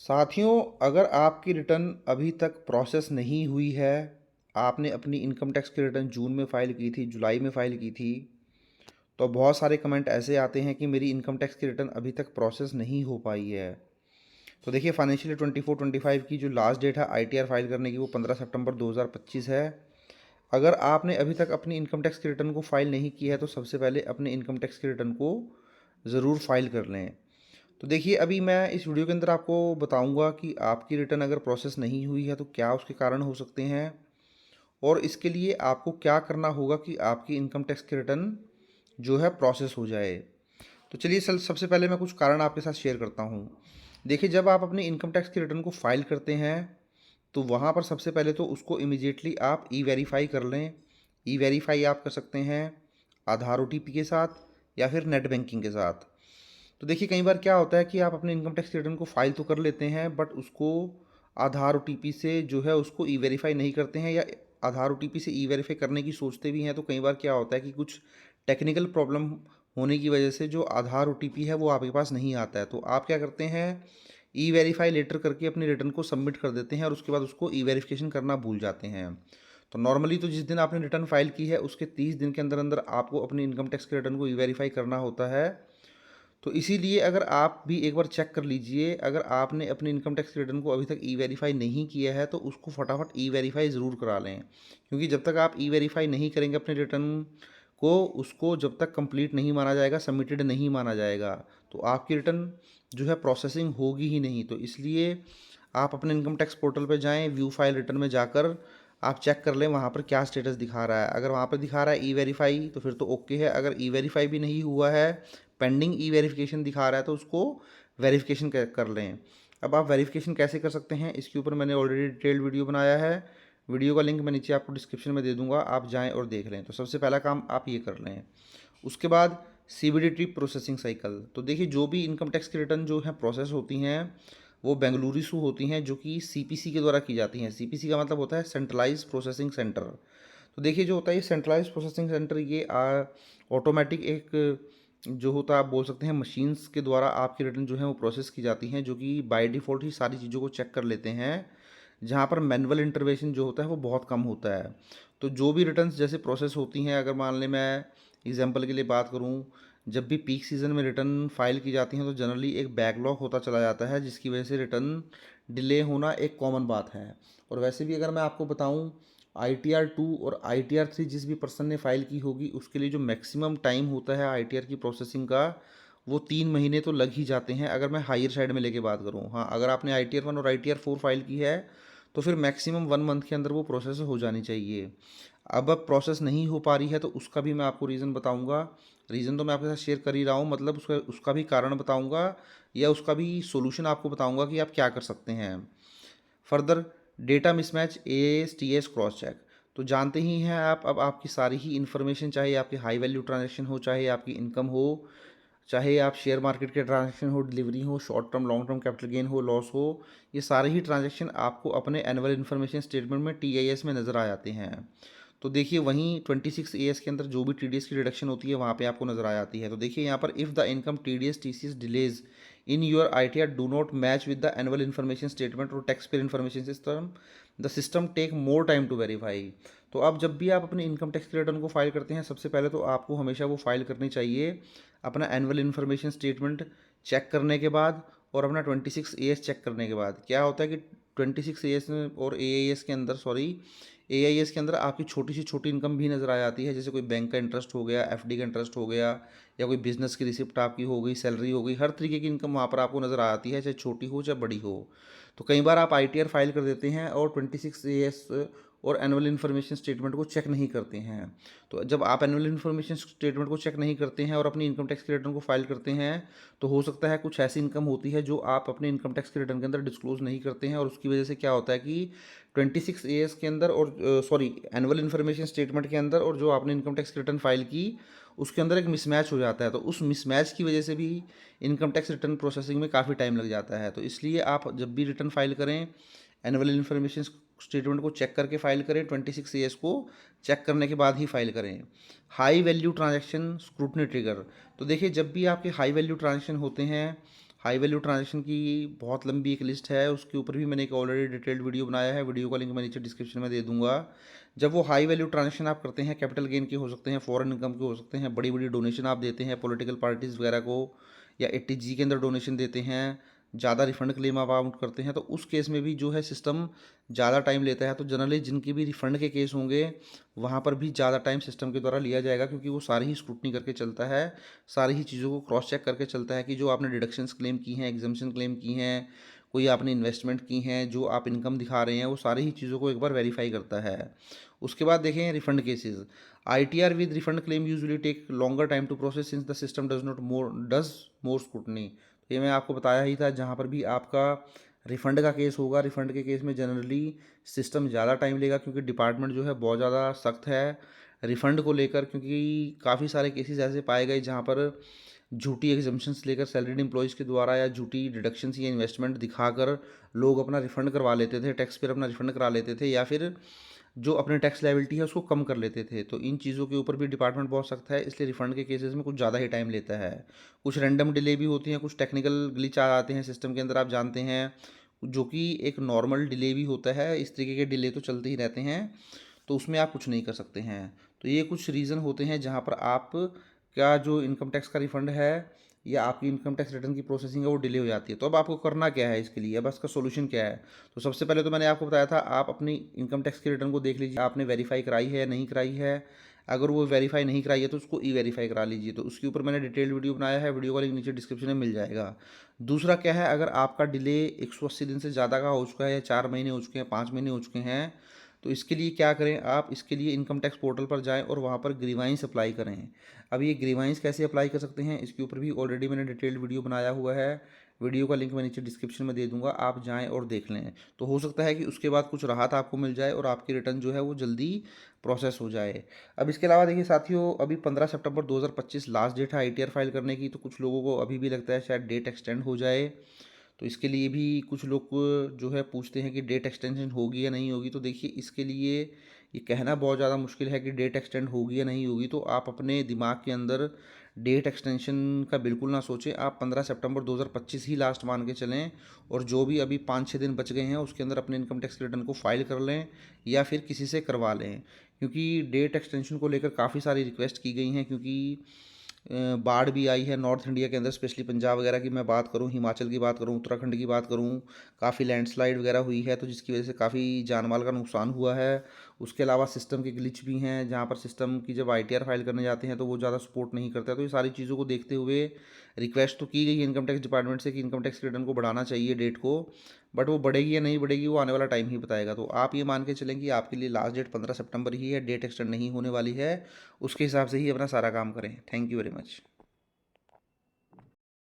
साथियों, अगर आपकी रिटर्न अभी तक प्रोसेस नहीं हुई है, आपने अपनी इनकम टैक्स की रिटर्न जून में फ़ाइल की थी, जुलाई में फ़ाइल की थी, तो बहुत सारे कमेंट ऐसे आते हैं कि मेरी इनकम टैक्स की रिटर्न अभी तक प्रोसेस नहीं हो पाई है। तो देखिए, फाइनेंशियल 24-25 की जो लास्ट डेट है आईटीआर फाइल करने की, वो 15 सितंबर 2025 है। अगर आपने अभी तक अपनी इनकम टैक्स की रिटर्न को फाइल नहीं की है, तो सबसे पहले अपने इनकम टैक्स की रिटर्न को ज़रूर फाइल कर लें। तो देखिए, अभी मैं इस वीडियो के अंदर आपको बताऊंगा कि आपकी रिटर्न अगर प्रोसेस नहीं हुई है तो क्या उसके कारण हो सकते हैं, और इसके लिए आपको क्या करना होगा कि आपकी इनकम टैक्स की रिटर्न जो है प्रोसेस हो जाए। तो चलिए, सबसे पहले मैं कुछ कारण आपके साथ शेयर करता हूँ। देखिए, जब आप अपनी इनकम टैक्स की रिटर्न को फाइल करते हैं तो वहाँ पर सबसे पहले तो उसको इमीडिएटली आप ई वेरीफाई कर लें। ई वेरीफाई आप कर सकते हैं आधार ओटीपी के साथ या फिर नेट बैंकिंग के साथ। तो देखिए, कई बार क्या होता है कि आप अपने इनकम टैक्स रिटर्न को फाइल तो कर लेते हैं, बट उसको आधार ओटीपी से जो है उसको ई वेरीफाई नहीं करते हैं, या आधार ओटीपी से ई वेरीफाई करने की सोचते भी हैं, तो कई बार क्या होता है कि कुछ टेक्निकल प्रॉब्लम होने की वजह से जो आधार ओटीपी है वो आपके पास नहीं आता है। तो आप क्या करते हैं, ई वेरीफाई लेटर करके अपनी रिटर्न को सबमिट कर देते हैं और उसके बाद उसको ई वेरिफिकेशन करना भूल जाते हैं। तो नॉर्मली तो जिस दिन आपने रिटर्न फाइल की है उसके 30 दिन के अंदर अंदर आपको अपनी इनकम टैक्स के रिटर्न को ई वेरीफाई करना होता है। तो इसीलिए अगर आप भी एक बार चेक कर लीजिए, अगर आपने अपनी इनकम टैक्स रिटर्न को अभी तक ई वेरीफाई नहीं किया है तो उसको फटाफट ई वेरीफाई ज़रूर करा लें, क्योंकि जब तक आप ई वेरीफाई नहीं करेंगे अपने रिटर्न को, उसको जब तक कंप्लीट नहीं माना जाएगा, सबमिटेड नहीं माना जाएगा, तो आपकी रिटर्न जो है प्रोसेसिंग होगी ही नहीं। तो इसलिए आप अपने इनकम टैक्स पोर्टल पर जाएँ, व्यू फाइल रिटर्न में जाकर आप चेक कर लें वहाँ पर क्या स्टेटस दिखा रहा है। अगर वहाँ पर दिखा रहा है ई वेरीफाई तो फिर तो ओके है। अगर ई वेरीफाई भी नहीं हुआ है, पेंडिंग ई वेरिफिकेशन दिखा रहा है, तो उसको वेरिफिकेशन कर लें। अब आप वेरिफिकेशन कैसे कर सकते हैं, इसके ऊपर मैंने ऑलरेडी डिटेल्ड वीडियो बनाया है। वीडियो का लिंक मैं नीचे आपको डिस्क्रिप्शन में दे दूंगा, आप जाएं और देख लें। तो सबसे पहला काम आप ये कर लें। उसके बाद सीबीडीटी प्रोसेसिंग साइकिल। तो देखिए, जो भी इनकम टैक्स की रिटर्न जो है प्रोसेस होती हैं वो बेंगलुरु से होती हैं, जो कि सीपीसी के द्वारा की जाती हैं। सीपीसी का मतलब होता है सेंट्रलाइज प्रोसेसिंग सेंटर। तो देखिए, जो होता है ये सेंट्रलाइज प्रोसेसिंग सेंटर, ये ऑटोमेटिक एक जो होता है, आप बोल सकते हैं मशीन्स के द्वारा आपकी रिटर्न जो है वो प्रोसेस की जाती हैं, जो कि बाय डिफ़ॉल्ट ही सारी चीज़ों को चेक कर लेते हैं, जहाँ पर मैनुअल इंटरवेंशन जो होता है वो बहुत कम होता है। तो जो भी रिटर्न्स जैसे प्रोसेस होती हैं, अगर मान लें मैं एग्जांपल के लिए बात करूँ, जब भी पीक सीज़न में रिटर्न फाइल की जाती हैं तो जनरली एक बैकलॉग होता चला जाता है, जिसकी वजह से रिटर्न डिले होना एक कॉमन बात है। और वैसे भी अगर मैं आपको बताऊँ, ITR 2 और ITR 3 जिस भी पर्सन ने फाइल की होगी उसके लिए जो मैक्सिमम टाइम होता है ITR की प्रोसेसिंग का, वो 3 महीने तो लग ही जाते हैं, अगर मैं हायर साइड में लेके बात करूँ। हाँ, अगर आपने ITR 1 और ITR 4 फाइल की है तो फिर मैक्सिमम 1 मंथ के अंदर वो प्रोसेस हो जानी चाहिए। अब प्रोसेस नहीं हो पा रही है तो उसका भी मैं आपको रीज़न बताऊंगा। रीज़न तो मैं आपके साथ शेयर कर ही रहा हूँ, मतलब उसका उसका भी कारण बताऊंगा, या उसका भी सोल्यूशन आपको बताऊंगा कि आप क्या कर सकते हैं। Further, data mismatch, AS TS cross check. तो जानते ही हैं आप, अब आपकी सारी ही इन्फॉर्मेशन, चाहे आपकी हाई वैल्यू ट्रांजैक्शन हो, चाहे आपकी इनकम हो, चाहे आप शेयर मार्केट के ट्रांजैक्शन हो, डिलीवरी हो, short term long term capital gain हो, लॉस हो, ये सारे ही ट्रांजैक्शन आपको अपने एनुअल इन्फॉर्मेशन स्टेटमेंट में TIS में नज़र आ जाते हैं। तो देखिए, वहीं 26 AS के अंदर जो भी TDS की डिडक्शन होती है वहाँ पे आपको नज़र आ जाती है। तो देखिए यहाँ पर, if the income TDS TCS details in your ITR do not match with the annual information statement और taxpayer information system, the system take more time to verify. तो अब जब भी आप अपने इनकम टैक्स रिटर्न को file करते हैं, सबसे पहले तो आपको हमेशा वो फाइल करनी चाहिए अपना एनुअल इन्फॉर्मेशन स्टेटमेंट चेक करने के बाद, और अपना 26 AS चेक करने के बाद। क्या होता है कि 26 AS और AIS के अंदर, सॉरी, AIS के अंदर आपकी छोटी से छोटी इनकम भी नज़र आ जाती है, जैसे कोई बैंक का इंटरेस्ट हो गया, FD का इंटरेस्ट हो गया, या कोई बिजनेस की रिसिप्ट आपकी हो गई, सैलरी हो गई, हर तरीके की इनकम वहाँ पर आपको नज़र आ जाती है, चाहे छोटी हो चाहे बड़ी हो। तो कई बार आप ITR फाइल कर देते हैं और 26 AS और एनुअल इन्फॉर्मेशन स्टेटमेंट को चेक नहीं करते हैं। तो जब आप एनुअल इन्फॉर्मेशन स्टेटमेंट को चेक नहीं करते हैं और अपनी इनकम टैक्स के रिटर्न को फाइल करते हैं, तो हो सकता है कुछ ऐसी इनकम होती है जो आप अपने इनकम टैक्स के रिटर्न के अंदर डिस्क्लोज नहीं करते हैं, और उसकी वजह से क्या होता है कि 26 AS के अंदर, और सॉरी, एनुअल इन्फॉर्मेशन स्टेटमेंट के अंदर, और जो आपने इनकम टैक्स रिटर्न फाइल की उसके अंदर एक मिसमैच हो जाता है। तो उस मिसमैच की वजह से भी इनकम टैक्स रिटर्न प्रोसेसिंग में काफ़ी टाइम लग जाता है। तो इसलिए आप जब भी रिटर्न फाइल करें, एनुअल इन्फॉर्मेशन स्टेटमेंट को चेक करके फाइल करें, 26 AS को चेक करने के बाद ही फाइल करें। High value transaction scrutiny trigger. तो देखिए, जब भी आपके हाई वैल्यू ट्रांजैक्शन होते हैं, हाई वैल्यू ट्रांजैक्शन की बहुत लंबी एक लिस्ट है, उसके ऊपर भी मैंने एक ऑलरेडी डिटेल्ड वीडियो बनाया है, वीडियो का लिंक मैं नीचे डिस्क्रिप्शन में दे दूंगा। जब वो हाई वैल्यू ट्रांजैक्शन आप करते हैं, कैपिटल गेन के हो सकते हैं, फॉरेन इनकम के हो सकते हैं, बड़ी बड़ी डोनेशन आप देते हैं पॉलिटिकल पार्टीज़ वगैरह को, या 80G के अंदर डोनेशन देते हैं, ज़्यादा रिफंड क्लेम आप आउट करते हैं, तो उस केस में भी जो है सिस्टम ज़्यादा टाइम लेता है। तो जनरली जिनके भी रिफंड के केस होंगे वहाँ पर भी ज़्यादा टाइम सिस्टम के द्वारा लिया जाएगा, क्योंकि वो सारी ही स्क्रूटनी करके चलता है, सारी ही चीज़ों को क्रॉस चेक करके चलता है कि जो आपने डिडक्शंस क्लेम की हैं, एग्जम्पशन क्लेम की हैं, कोई आपने इन्वेस्टमेंट की हैं, जो आप इनकम दिखा रहे हैं, वो सारी ही चीज़ों को एक बार वेरीफाई करता है। उसके बाद देखें refund cases. ITR with refund claim usually take longer time to process since the system does more scrutiny. ये मैं आपको बताया ही था, जहाँ पर भी आपका रिफ़ंड का केस होगा, रिफ़ंड के केस में जनरली सिस्टम ज़्यादा टाइम लेगा, क्योंकि डिपार्टमेंट जो है बहुत ज़्यादा सख्त है रिफ़ंड को लेकर, क्योंकि काफ़ी सारे केसेस ऐसे पाए गए जहाँ पर झूठी एग्जम्पशंस लेकर सैलरीड एम्प्लॉयज़ के द्वारा या झूठी डिडक्शंस या इन्वेस्टमेंट दिखाकर लोग अपना रिफ़ंड करवा लेते थे, टैक्स पेयर अपना रिफ़ंड करा लेते थे, या फिर जो अपने टैक्स लायबिलिटी है उसको कम कर लेते थे। तो इन चीज़ों के ऊपर भी डिपार्टमेंट बहुत सख्त है, इसलिए रिफ़ंड के केसेस में कुछ ज़्यादा ही टाइम लेता है। कुछ रैंडम डिले भी होती हैं, कुछ टेक्निकल ग्लिच आ जाते हैं सिस्टम के अंदर, आप जानते हैं, जो कि एक नॉर्मल डिले भी होता है। इस तरीके के डिले तो चलते ही रहते हैं, तो उसमें आप कुछ नहीं कर सकते हैं। तो ये कुछ रीज़न होते हैं जहाँ पर आप क्या जो इनकम टैक्स का रिफ़ंड है या आपकी इनकम टैक्स रिटर्न की प्रोसेसिंग है वो डिले हो जाती है। तो अब आपको करना क्या है इसके लिए, अब इसका सोल्यूशन क्या है? तो सबसे पहले तो मैंने आपको बताया था, आप अपनी इनकम टैक्स की रिटर्न को देख लीजिए, आपने वेरीफाई कराई है या नहीं कराई है। अगर वो वेरीफाई नहीं कराई है तो उसको ई वेरीफाई करा लीजिए। तो उसके ऊपर मैंने डिटेल्ड वीडियो बनाया है, वीडियो का लिंक नीचे डिस्क्रिप्शन में मिल जाएगा। दूसरा क्या है, अगर आपका डिले 180 दिन से ज़्यादा का हो चुका है, या 4 महीने हो चुके हैं, 5 महीने हो चुके हैं, तो इसके लिए क्या करें आप, इसके लिए इनकम टैक्स पोर्टल पर जाएं और वहाँ पर ग्रीवाइंस अप्लाई करें। अब ये ग्रीवाइंस कैसे अप्लाई कर सकते हैं, इसके ऊपर भी ऑलरेडी मैंने डिटेल्ड वीडियो बनाया हुआ है, वीडियो का लिंक मैं नीचे डिस्क्रिप्शन में दे दूंगा, आप जाएं और देख लें। तो हो सकता है कि उसके बाद कुछ राहत आपको मिल जाए और आपकी रिटर्न जो है वो जल्दी प्रोसेस हो जाए। अब इसके अलावा देखिए साथियों, अभी 15 सितंबर 2025 लास्ट डेट है ITR फाइल करने की, तो कुछ लोगों को अभी भी लगता है शायद डेट एक्सटेंड हो जाए। तो इसके लिए भी कुछ लोग जो है पूछते हैं कि डेट एक्सटेंशन होगी या नहीं होगी। तो देखिए इसके लिए ये कहना बहुत ज़्यादा मुश्किल है कि डेट एक्सटेंड होगी या नहीं होगी। तो आप अपने दिमाग के अंदर डेट एक्सटेंशन का बिल्कुल ना सोचें, आप 15 सितंबर 2025 ही लास्ट मान के चलें, और जो भी अभी 5-6 दिन बच गए हैं उसके अंदर अपने इनकम टैक्स रिटर्न को फाइल कर लें या फिर किसी से करवा लें। क्योंकि डेट एक्सटेंशन को लेकर काफ़ी सारी रिक्वेस्ट की गई हैं, क्योंकि बाढ़ भी आई है नॉर्थ इंडिया के अंदर, स्पेशली पंजाब वगैरह की मैं बात करूं, हिमाचल की बात करूं, उत्तराखंड की बात करूं, काफ़ी लैंडस्लाइड वगैरह हुई है, तो जिसकी वजह से काफ़ी जान माल का नुकसान हुआ है। उसके अलावा सिस्टम के ग्लिच भी हैं, जहां पर सिस्टम की जब ITR फाइल करने जाते हैं तो वो ज़्यादा सपोर्ट नहीं करता है। तो ये सारी चीज़ों को देखते हुए रिक्वेस्ट तो की गई है इनकम टैक्स डिपार्टमेंट से कि इनकम टैक्स रिटर्न को बढ़ाना चाहिए डेट को, बट वो बढ़ेगी या नहीं बढ़ेगी वो आने वाला टाइम ही बताएगा। तो आप ये मान के चलें कि आपके लिए लास्ट डेट 15 सितंबर ही है, डेट एक्सटेंड नहीं होने वाली है, उसके हिसाब से ही अपना सारा काम करें। Thank you very much.